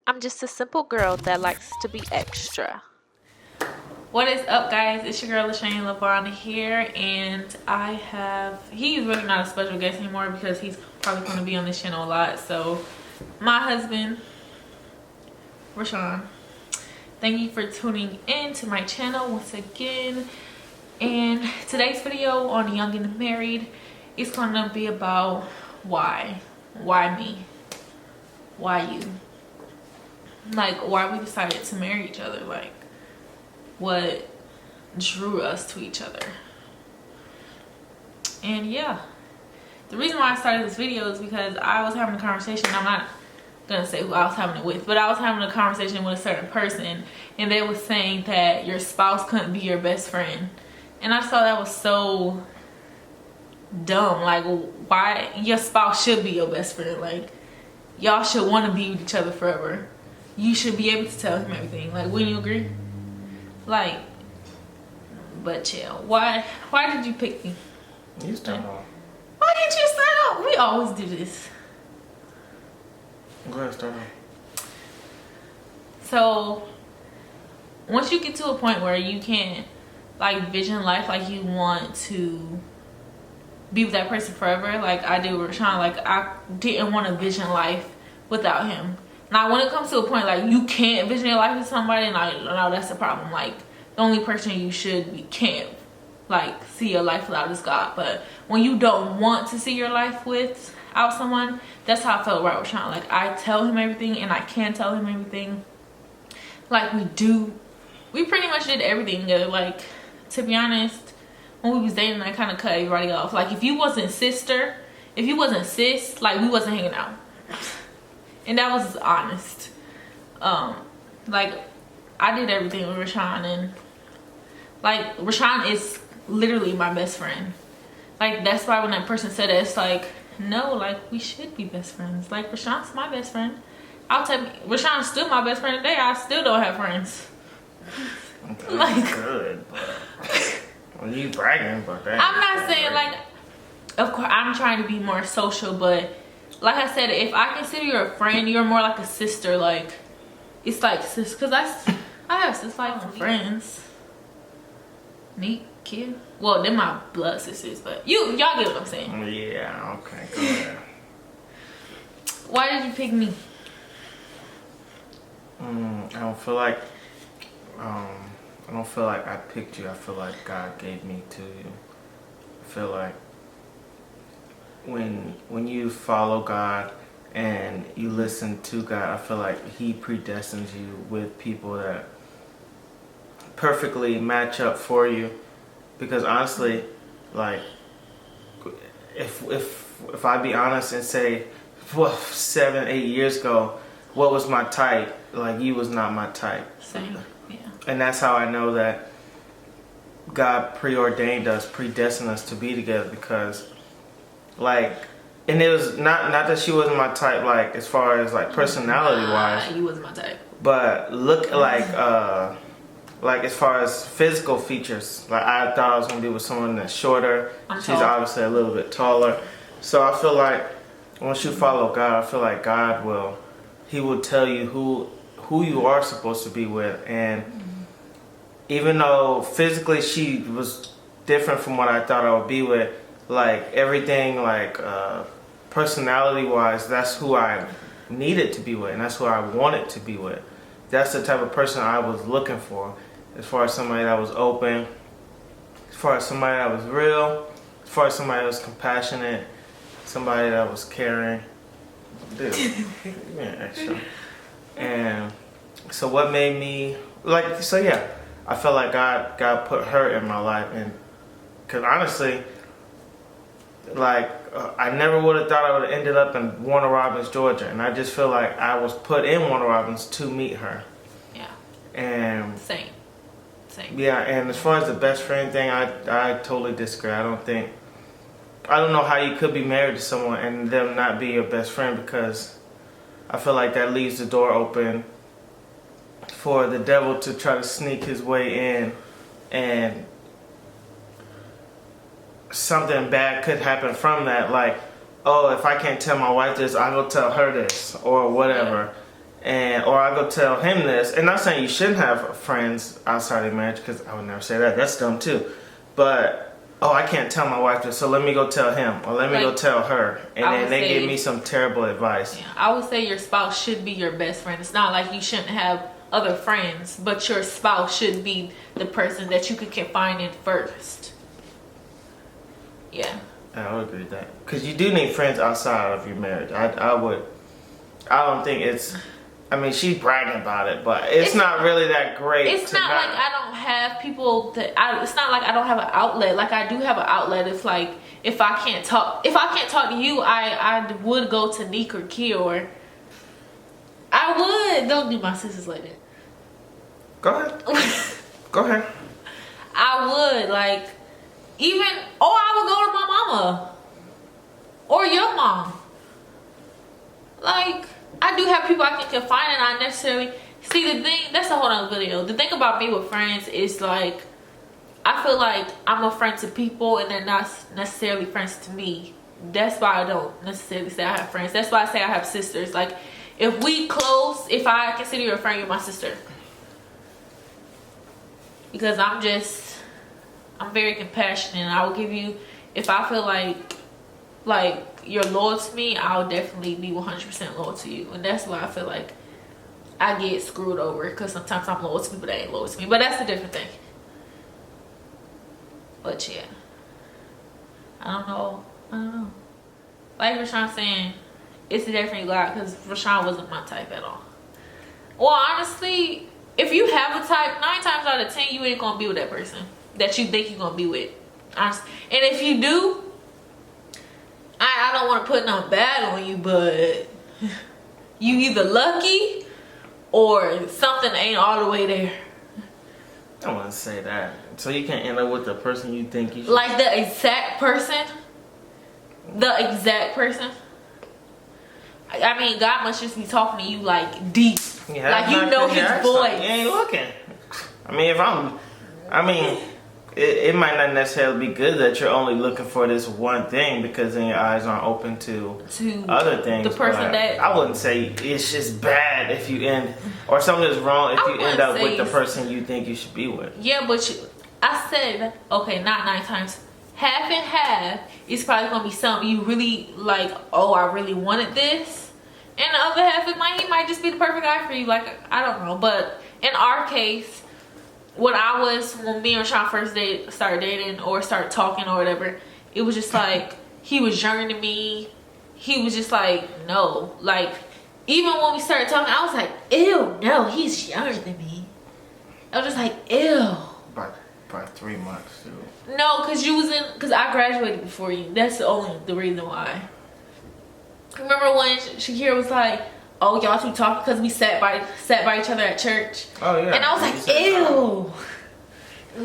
I'm just a simple girl that likes to be extra. What is up, guys? It's your girl Lashane LeBron here, and he's really not a special guest anymore because he's probably going to be on this channel a lot. So my husband Rashawn, thank you for tuning in to my channel once again. And today's video on Young and Married is going to be about why me, why you, like why we decided to marry each other, like what drew us to each other. And yeah, the reason why I started this video is because I was having a conversation. I'm not gonna say who I was having it with, but I was having a conversation with a certain person, and they were saying that your spouse couldn't be your best friend. And I thought that was so dumb. Like, why? Your spouse should be your best friend. Like, y'all should want to be with each other forever. You should be able to tell him everything. Like, wouldn't you agree? Like, but chill. Why did you pick me? You start off. Why didn't you start off? We always do this. Go ahead, start off. So once you get to a point where you can't like vision life, like you want to be with that person forever, like I did with Rashawn, like I didn't want to vision life without him. Now when it comes to a point like you can't vision your life with somebody, and I know that's the problem. Like the only person you should be can't like see your life without is God. But when you don't want to see your life without someone, that's how I felt right with Rashawn. Like I tell him everything and I can tell him everything. Like we pretty much did everything together. Like, to be honest, when we was dating, I kind of cut everybody off. Like, if you wasn't sis, like, we wasn't hanging out. And that was honest. Like, I did everything with Rashawn, and, like, Rashawn is literally my best friend. Like, that's why when that person said it, it's like, no, like, we should be best friends. Like, Rashawn's my best friend. I'll tell you, Rashawn's still my best friend today. I still don't have friends. Okay, Like, good, but well, you bragging about that. I'm not saying like, of course I'm trying to be more social, but like I said, if I consider you a friend, you're more like a sister. Like, it's like sis, because I have sis like friends. Neat kid. Well, they're my blood sisters, but y'all get what I'm saying. Yeah, okay, go ahead. Why did you pick me? I don't feel like I picked you. I feel like God gave me to you. I feel like when you follow God and you listen to God, I feel like He predestines you with people that perfectly match up for you. Because honestly, like if I be honest and say, well, 7, 8 years ago, what was my type? Like, you was not my type. Same. Yeah. And that's how I know that God preordained us, predestined us to be together, because like, and it was not that she wasn't my type, like as far as like personality wise. You wasn't my type. But look, like as far as physical features, like I thought I was gonna be with someone that's shorter. She's obviously a little bit taller. So I feel like once you follow God, I feel like God will tell you who you are supposed to be with. And even though physically she was different from what I thought I would be with, like everything, like personality wise, that's who I needed to be with, and that's who I wanted to be with. That's the type of person I was looking for, as far as somebody that was open, as far as somebody that was real, as far as somebody that was compassionate, somebody that was caring. Dude, yeah, extra. And so what made me like, so yeah, I felt like God put her in my life. And because honestly, like I never would have thought I would have ended up in Warner Robins, Georgia. And I just feel like I was put in Warner Robins to meet her. Yeah. And same. Yeah, and as far as the best friend thing, I totally disagree. I don't know how you could be married to someone and them not be your best friend, because I feel like that leaves the door open for the devil to try to sneak his way in, and something bad could happen from that. Like, oh, if I can't tell my wife this, I will tell her this, or whatever. or I go tell him this, and not saying you shouldn't have friends outside of marriage, because I would never say that. That's dumb too. But I can't tell my wife this, so let me go tell him, or let me go tell her, and then they give me some terrible advice. Yeah, I would say your spouse should be your best friend. It's not like you shouldn't have other friends, but your spouse should be the person that you could confide in first. Yeah. I would agree with that, because you do need friends outside of your marriage. I don't think it's. I mean, she's bragging about it, but it's not really that great. It's not like I don't have people that it's not like I don't have an outlet. Like I do have an outlet. It's like if I can't talk to you, I would go to Nick or Kia, or I would. Don't do my sisters like that. Go ahead. Go ahead. I would I would go to my mama or your mom. Like. I do have people I can confide in. I necessarily see the thing. That's a whole other video. The thing about me with friends is like, I feel like I'm a friend to people and they're not necessarily friends to me. That's why I don't necessarily say I have friends. That's why I say I have sisters. Like, if we close, if I consider you a friend, you're my sister. Because I'm very compassionate, and I will give you, if I feel like you're loyal to me, I'll definitely be 100% loyal to you. And that's why I feel like I get screwed over, because sometimes I'm loyal to people that ain't loyal to me, but that's a different thing. But yeah, I don't know, like Rashawn saying, it's definitely glad, because Rashawn wasn't my type at all. Well, honestly, if you have a type, 9 times out of 10 you ain't gonna be with that person that you think you're gonna be with, honestly. And if you do, I don't want to put nothing bad on you, but you either lucky or something ain't all the way there. I wouldn't say that. So you can't end up with the person you think you should. Like the exact person? The exact person? I mean, God must just be talking to you like deep. Yeah, like you know his voice. You ain't looking. I mean, it might not necessarily be good that you're only looking for this one thing, because then your eyes aren't open to other things. The person that I wouldn't say it's just bad if you end, or something is wrong if you end up with the person you think you should be with. Yeah, but I said, okay, not 9 times. Half and half, it's probably gonna be something you really like. Oh, I really wanted this, and the other half, he might just be the perfect guy for you. Like, I don't know, but in our case, when me and Sean first started dating or started talking or whatever, it was just like he was yearning to me. He was just like, no, like even when we started talking, I was like, ew, no, he's younger than me. I was just like, ew. By 3 months too. No, because I graduated before you. That's the reason why. Remember when Shakira was like, oh, y'all two talking because we sat by each other at church? Oh yeah. And I was like, ew.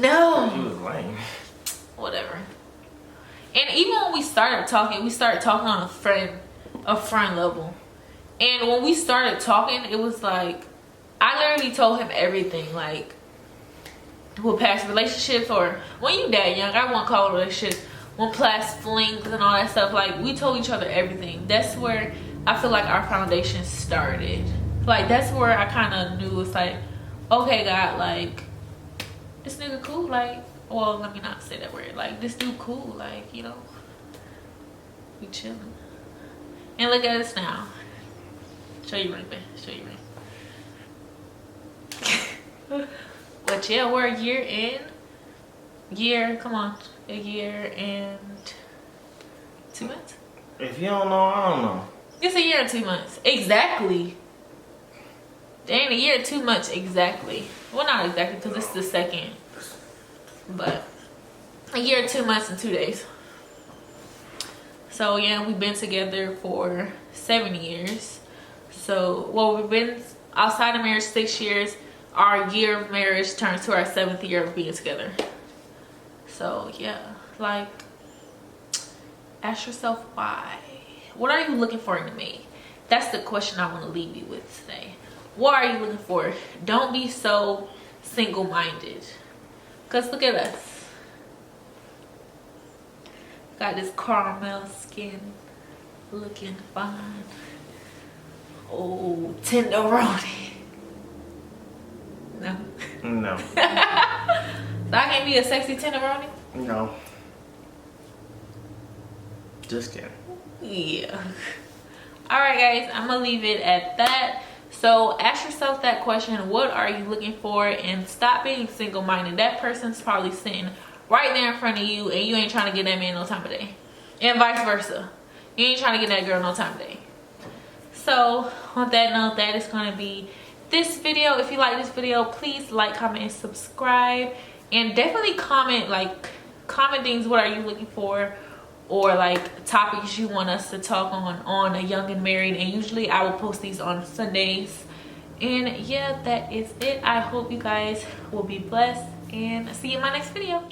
No. You was lame. Whatever. And even when we started talking on a friend level. And when we started talking, it was like, I literally told him everything, like with past relationships, or when you that young, I won't call it relationships, when past flings and all that stuff, like we told each other everything. That's where I feel like our foundation started. Like that's where I kind of knew it's like, okay, God, like this nigga cool, like, well, let me not say that word, like this dude cool, like, you know, we chilling. And look at us now. Show your ring, man. Show your ring. But yeah, we're a year and 2 months. If you don't know, I don't know. It's a year and 2 months. Exactly. It ain't a year and 2 months exactly. Well, not exactly, because it's the second. But a year and 2 months and 2 days. So yeah, we've been together for 7 years. So, well, we've been outside of marriage 6 years. Our year of marriage turns to our 7th year of being together. So yeah, like, ask yourself why. What are you looking for in a mate? That's the question I want to leave you with today. What are you looking for? Don't be so single-minded. Because look at us. Got this caramel skin, looking fine. Oh, tenderoni. No. No. So I can't be a sexy tenderoni? No. Just kidding. Yeah. Alright guys, I'm gonna leave it at that. So ask yourself that question, what are you looking for? And stop being single-minded. That person's probably sitting right there in front of you and you ain't trying to get that man no time of day. And vice versa. You ain't trying to get that girl no time of day. So on that note, that is going to be this video. If you like this video, please like, comment, and subscribe. And definitely comment, like, comment things, what are you looking for? Or like topics you want us to talk on a Young and Married. And usually I will post these on Sundays. And yeah, that is it. I hope you guys will be blessed and see you in my next video.